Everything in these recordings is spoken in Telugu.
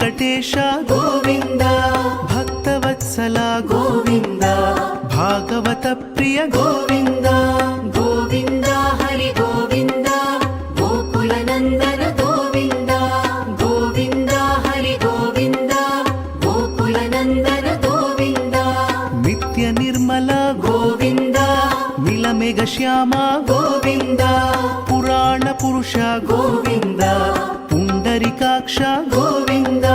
ವೆಂಕಟೇಶ ಗೋವಿಂದ, ಭಕ್ತವತ್ಸಲ ಗೋವಿಂದ, ಭಾಗವತ ಪ್ರಿಯ ಗೋವಿಂದ. ಗೋವಿಂದ ಹರಿ ಗೋವಿಂದ, ಗೋಕುಲ ನಂದನ ಗೋವಿಂದ. ಗೋವಿಂದ ಹರಿ ಗೋವಿಂದ, ಗೋಕುಲ ನಂದನ ಗೋವಿಂದ. ನಿತ್ಯ ನಿರ್ಮಲ ಗೋವಿಂದ, ನೀಲಮೇಘ ಶ್ಯಾಮ ಗೋವಿಂದ. ಪುರಾಣ ಪುರುಷ ಗೋವಿಂದ, ಪುಂಡರಿಕಾಕ್ಷ ಗೋವಿಂದ.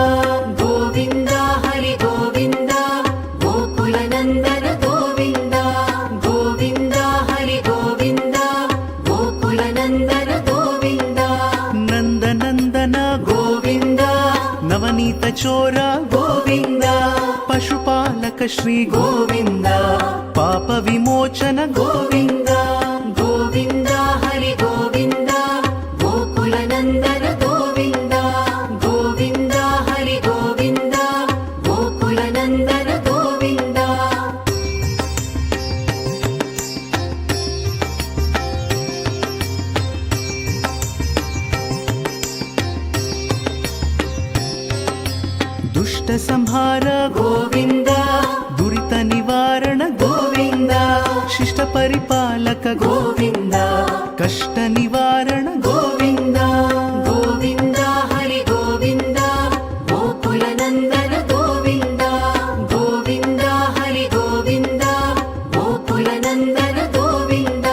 ಗೋವಿಂದ ಹರಿ ಗೋವಿಂದ, ಗೋಕುಲ ನಂದನ ಗೋವಿಂದ. ಗೋವಿಂದ ಹರಿ ಗೋವಿಂದ, ಗೋಕುಲ ನಂದನ ಗೋವಿಂದ. ನಂದನಂದನ ಗೋವಿಂದ, ನವನೀತ ಚೋರ ಗೋವಿಂದ. ಪಶುಪಾಲಕ ಶ್ರೀ ಗೋವಿಂದ, ಪಾಪ ವಿಮೋಚನ ಗೋವಿಂದ. ಗೋವಿಂದ ಹರಿ ಗೋವಿಂದ, ಗೋಕುಲ ನಂದನ ಗೋವಿಂದ. ಗೋವಿಂದ ಹರಿ ಗೋವಿಂದ, ಗೋಕುಲ ನಂದನ ಗೋವಿಂದ. ದುಷ್ಟ ಸಂಹಾರ ಗೋವಿಂದ, ದುರಿತ ನಿವಾರಣ ಗೋವಿಂದ. ಶಿಷ್ಟ ಪರಿಪಾಲಕ ಗೋವಿಂದ, ಕಷ್ಟ ನಿವಾರಣ ಗೋವಿಂದ. ಗೋವಿಂದ ಹರಿ ಗೋವಿಂದ, ಗೋಕುಲ ನಂದನ ಗೋವಿಂದ. ಗೋವಿಂದ ಹರಿ ಗೋವಿಂದ, ಗೋಕುಲ ನಂದನ ಗೋವಿಂದ.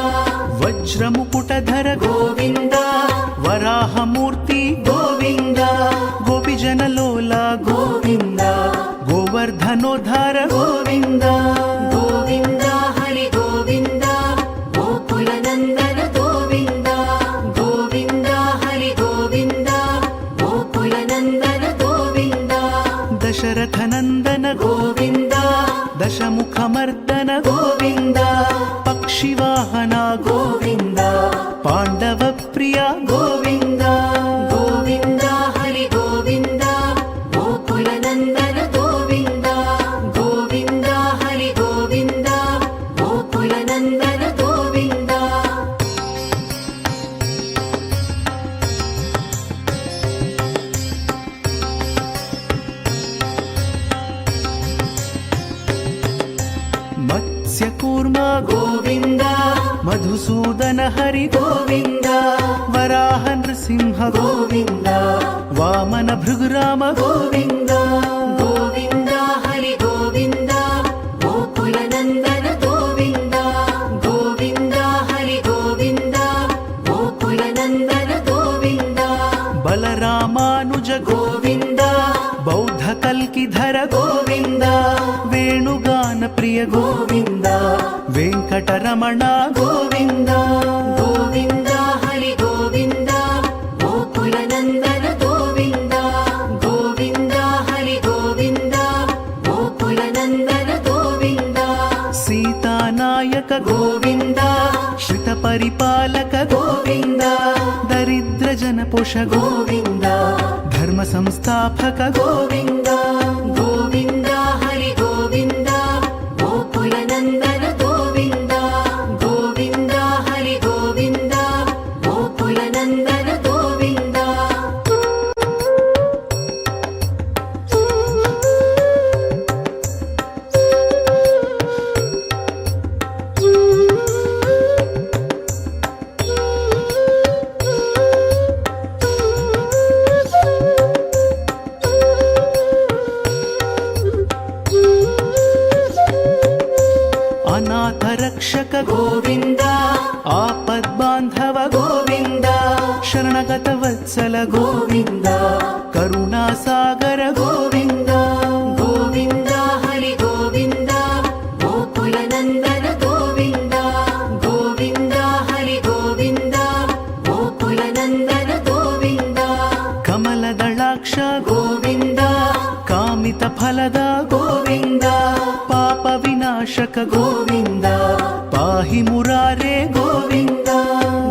ವಜ್ರ ಮುಕುಟಧರ ಗೋವಿಂದ, ವರಾಹ ಮೂರ್ತಿ ಗೋವಿಂದ. ಗೋಪಿಜನ ಲೋಲ ಗೋವಿಂದ, ಗೋವರ್ಧನೋದ್ಧಾರ ಗೋವಿಂದ. ಗೋವಿಂದ ಹರಿ ಗೋವಿಂದ, ಗೋಕುಲ ನಂದನ ಗೋವಿಂದ. ಗೋವಿಂದ ಹರಿ ಗೋವಿಂದ, ಗೋಕುಲ ನಂದನ ಗೋವಿಂದ. ದಶರಥ ನಂದನ ಗೋವಿಂದ, ದಶಮುಖ ಮರ್ದನ ಗೋವಿಂದ. ಪಕ್ಷಿವಾಹನ ಗೋವಿಂದ, ಪಾಂಡವ ಪ್ರಿಯ ಗೋವಿಂದ. ಗೋವಿಂದ ಹರಿ ಗೋವಿಂದ, ಗೋಕುಲ ನಂದನ ಗೋವಿಂದ. ಗೋವಿಂದ ಹರಿ ಗೋವಿಂದ, ಗೋಕುಲ ನಂದನ ಗೋವಿಂದ. ಮತ್ಸ್ಯ ಕೂರ್ಮ ಗೋವಿಂದ, ಮಧುಸೂದನ ಹರಿ ಗೋವಿಂದ. ವರಾಹ ನೃಸಿಂಹ ಗೋವಿಂದ, ವಾಮನ ಭೃಗುರಾಮ ಗೋವಿಂದ. ಗೋವಿಂದ ಹರಿ ಗೋವಿಂದ, ಗೋಕುಲ ನಂದನ ಗೋವಿಂದ. ಗೋವಿಂದ ಹರಿ ಗೋವಿಂದ, ಗೋಕುಲ ನಂದನ ಗೋವಿಂದ. ಬಲರಾಮಾನುಜ ಗೋವಿಂದ, ಬೌದ್ಧ ಕಲ್ಕಿಧರ ಗೋವಿಂದ. ವೇಣುಗಾನ ಪ್ರಿಯ ಗೋವಿಂದ, ವೆಂಕಟರಮಣ ಗೋವಿಂದ. ಗೋವಿಂದ ಹರಿ ಗೋವಿಂದ, ಗೋಕುಲ ನಂದನ ಗೋವಿಂದ. ಗೋವಿಂದ ಹರಿ ಗೋವಿಂದ, ಗೋಕುಲ ನಂದನ ಗೋವಿಂದ. ಸೀತಾನಾಯಕ ಗೋವಿಂದ, ಶ್ರಿತ ಪರಿಪಾಲಕ ಗೋವಿಂದ. ದರಿದ್ರ ಜನಪೋಷ ಗೋವಿಂದ, ಧರ್ಮ ಸಂಸ್ಥಾಪಕ ಗೋವಿಂದ. ಗೋವಿಂದ ಹರಿ ಗೋವಿಂದ, ಗೋಕುಲ ನಂದನ ಗೋವಿಂದ. ಗೋವಿಂದ ಹರಿ ಗೋವಿಂದ, ಗೋಕುಲ ನಂದನ ಗೋವಿಂದ. ಅನಾಥ ರಕ್ಷಕ ಗೋವಿಂದ, ಆಪದ್ ಬಾಂಧವ ಗೋವಿಂದ. ಶರಣಗತ ವತ್ಸಲ ಗೋವಿಂದ, ಕರುಣಾ ಸಾಗರ ಗೋವಿಂದ. ಗೋವಿಂದ ಹರಿ ಗೋವಿಂದ, ಗೋಕುಲ ನಂದನ ಗೋವಿಂದ. ಗೋವಿಂದ ಹರಿ ಗೋವಿಂದ, ಗೋಕುಲ ನಂದನ ಗೋವಿಂದ. ಕಮಲದಳಾಕ್ಷ ಗೋವಿಂದ, ಕಾಮಿತ ಫಲದ ಗೋವಿಂದ. ಪಾಪ ವಿನಾಶಕ ಗೋವಿಂದ, ಪಾಹಿ ಮುರಾರೇ ಗೋವಿಂದ.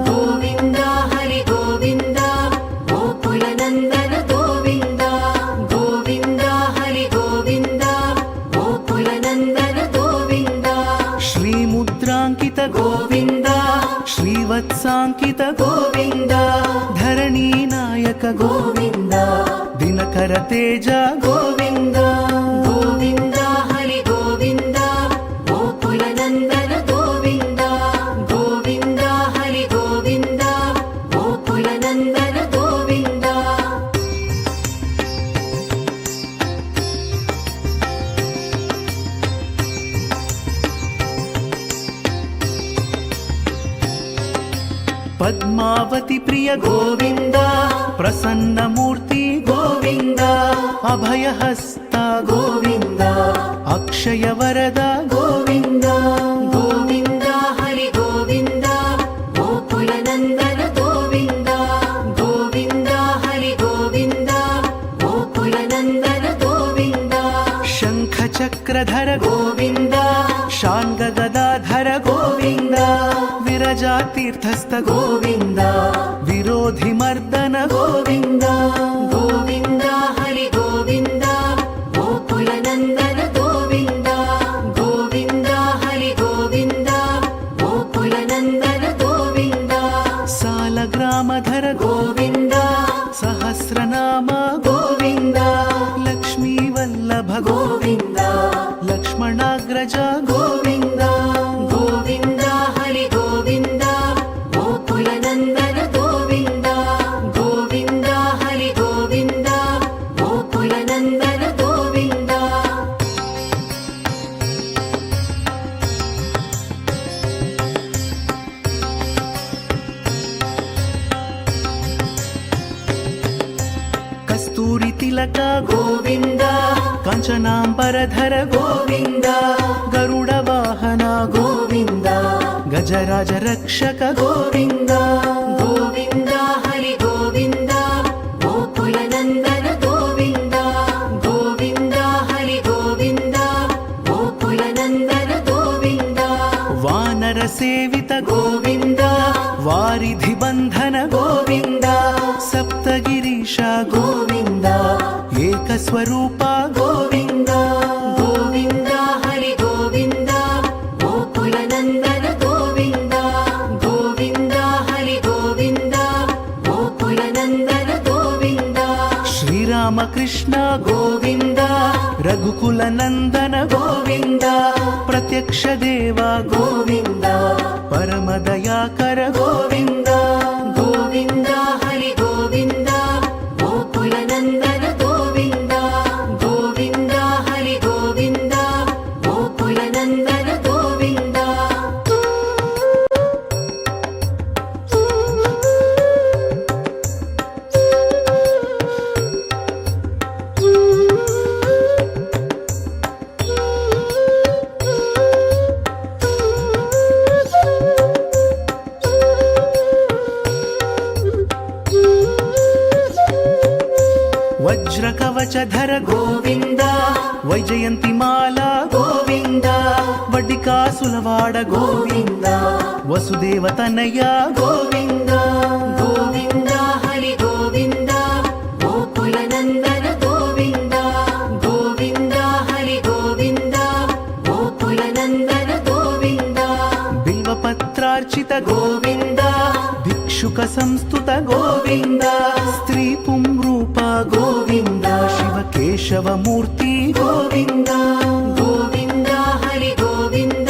ಗೋವಿಂದ ಹರಿ ಗೋವಿಂದ, ಗೋಕುಲ ನಂದನ ಗೋವಿಂದ. ಗೋವಿಂದ ಹರಿ ಗೋವಿಂದ, ಗೋಕುಲ ನಂದನ ಗೋವಿಂದ. ಶ್ರೀ ಮುದ್ರಾಂಕಿತ ಗೋವಿಂದ, ಶ್ರೀವತ್ಸಾಂಕಿತ ಗೋವಿಂದ. ಧರಣಿ ನಾಯಕ ಗೋವಿಂದ, ದಿನಕರ శంకర తేజ గోవింద గోవింద హరి గోవింద గోకుల నందన గోవింద గోవింద హరి గోవింద గోకుల నందన గోవింద పద్మావతి ప్రియ గోవింద ప్రసన్నమూర్తి గోవింద అభయహస్త గోవింద అక్షయ వరద గోవింద గోవింద హరి గోవింద గోకుల నందన గోవింద గోవింద హరి గోవింద గోకుల నందన గోవింద శంఖ చక్రధర గోవింద శాంగ గదాధర గోవింద విరజా తీర్థస్థ గోవింద విరోధి మర్దన గోవింద గోవింద హరి గోవింద గోకుల నందన గోవింద గోవింద హరి గోవింద గోకుల నందన గోవింద సాలగ్రామధర గోవింద సహస్రనామ గోవింద లక్ష్మీ వల్లభ గోవింద లక్ష్మణాగ్రజ గోవింద గోవింద హరి గోవింద గోకుల నందన గోవింద గోవింద హరి గోవింద గోకుల నందన గోవింద కస్తూరి తిలక గోవింద కాంచనాంబరధర గోవింద గరుడ వాహన గోవింద గజరాజ రక్షక గోవింద గోవింద హరి గోవింద గోకుల నందన గోవింద గోవింద హరి గోవింద గోకుల నందన గోవింద వానర సేవిత గోవింద వారిధి బంధన గోవింద సప్తగిరీశ గోవింద ఏకస్వరూప గోవింద గోవింద హరి గోవింద గోకుల నందన గోవింద గోవింద హరి గోవింద గోకుల నందన గోవింద శ్రీరామకృష్ణ గోవింద రఘుకుల నందన గోవింద ప్రత్యక్ష దేవ గోవింద పరమదయాకర గోవింద గోవింద హరి గోవింద గోకుల నందన గోవింద గోవింద హరి గోవింద గోకుల నందన గోవింద వజ్రకవచధర గోవింద వైజయంతి మాల గోవింద వడ్డికాసులవాడ గోవింద వసుదేవ తనయ గోవింద గోవింద హరి గోవింద గోకుల నందన గోవింద గోవింద హరి గోవింద గోకుల నందన గోవింద బిల్వపత్రార్చిత గోవింద భిక్షుక సంస్థుత గోవింద స్త్రీ పుంరూప గోవింద శివ కేశవమూర్తి గోవింద గోవింద హరి గోవింద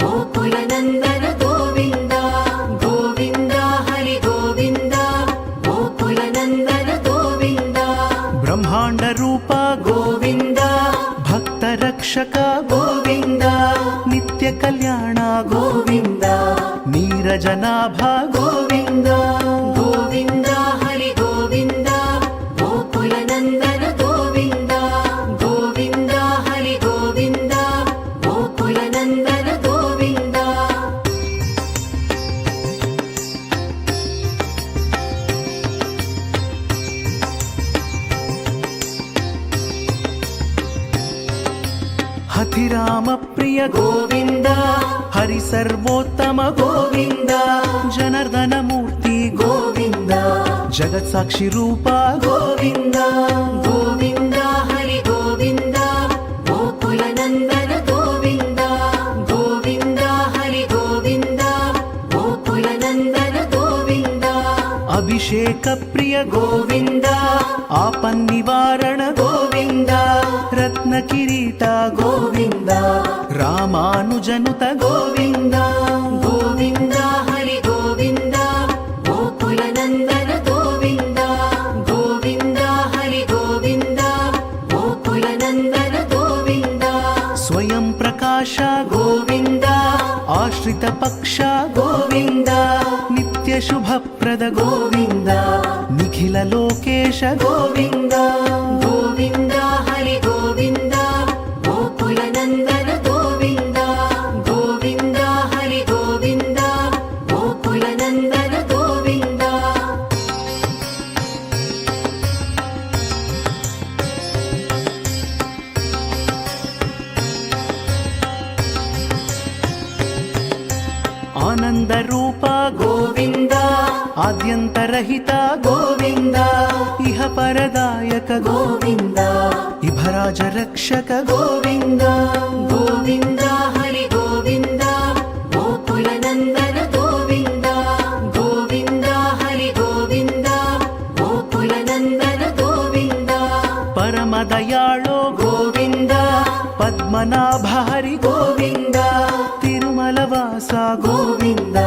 గోకుల నందన గోవింద గోవింద హరి గోవింద గోకుల నందన గోవింద బ్రహ్మాండ రూప గోవింద భక్త రక్షక గోవింద నిత్య కళ్యాణ గోవింద నీరజనాభ గోవింద గోవింద హరి గోవింద గోకుల నందన గోవింద గోవింద హరి గోవింద గోకుల నందన గోవింద హతిరామ ప్రియ గోవింద హరి సర్వోత్తమ గోవింద జనార్దన మూర్తి గోవింద జగత్ సాక్షి రూప గోవింద గోవింద హరి గోవింద గోకుల నందన గోవింద గోవింద హరి గోవింద గోకుల నందన గోవింద అభిషేక ప్రియ గోవింద ఆపన్నివారణ గోవింద రత్న కిరీట గోవింద రామానుజనుత గోవింద గోవింద హరి గోవింద గోకుల నందన గోవింద గోవింద హరి గోవింద గోకుల నందన గోవింద స్వయం ప్రకాశ గోవింద ఆశ్రిత పక్ష గోవింద నిత్య శుభప్రద గోవింద నిఖిల లోకేశ గోవింద గోవింద హరి గోవింద గోకుల నందన గోవింద గోవింద హరి గోవింద గోకుల నందన గోవింద ఆనంద రూప గోవింద ఆద్యంతరహిత గోవింద ఇహ పరదాయక గోవింద ఇభరాజ రక్షక గోవింద గోవింద హరి గోవింద గోకుల నందన గోవింద గోవింద హరి గోవింద గోకుల నందన గోవింద పరమదయాళో గోవింద పద్మనాభ హరి గోవింద తిరుమల వాస గోవింద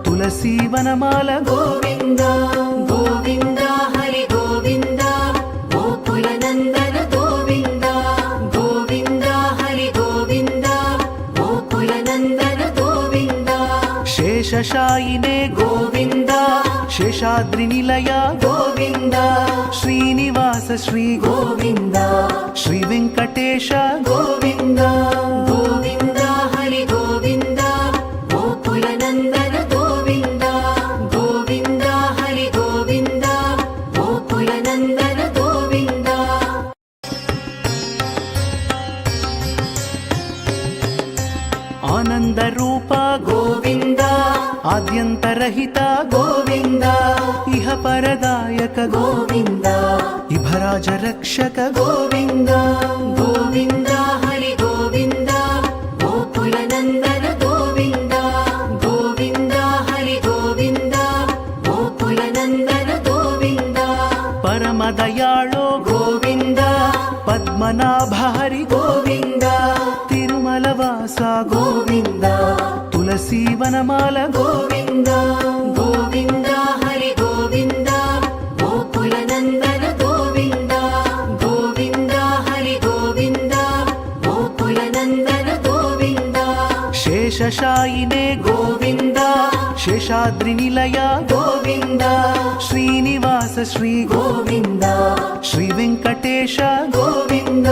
తులసీ వనమాల గోవింద గోవింద హరి గోవింద గోకుల నందన గోవింద గోవింద హరి గోవింద గోకుల నందన గోవింద శేషశాయినే గోవింద శేషాద్రి నిలయ గోవింద శ్రీనివాస శ్రీ గోవింద శ్రీ వెంకటేశ గోవింద గోవింద హరి గోవింద గోకుల నందన గోవింద గోవింద హరి గోవింద గోకుల నందన గోవింద ఆనంద రూప గోవింద ఆద్యంతరహిత గోవింద ఇహ పరదాయక గోవింద ఇభరాజ రక్షక గోవింద గోవింద హరి గోవింద గోకుల నందన గోవింద గోవింద హరి గోవింద గోకుల నందన గోవింద పరమదయాళో గోవింద పద్మనాభ హరి గోవింద తిరుమల వాస గోవింద తులసీ వనమాల గోవింద గోవింద హరి గోవింద గోకుల నందన గోవింద గోవింద హరి గోవింద గోకుల నందన గోవింద శేషశాయినే గోవింద శేషాద్రి నిలయ గోవింద శ్రీనివాస శ్రీ గోవింద శ్రీ వెంకటేశ గోవింద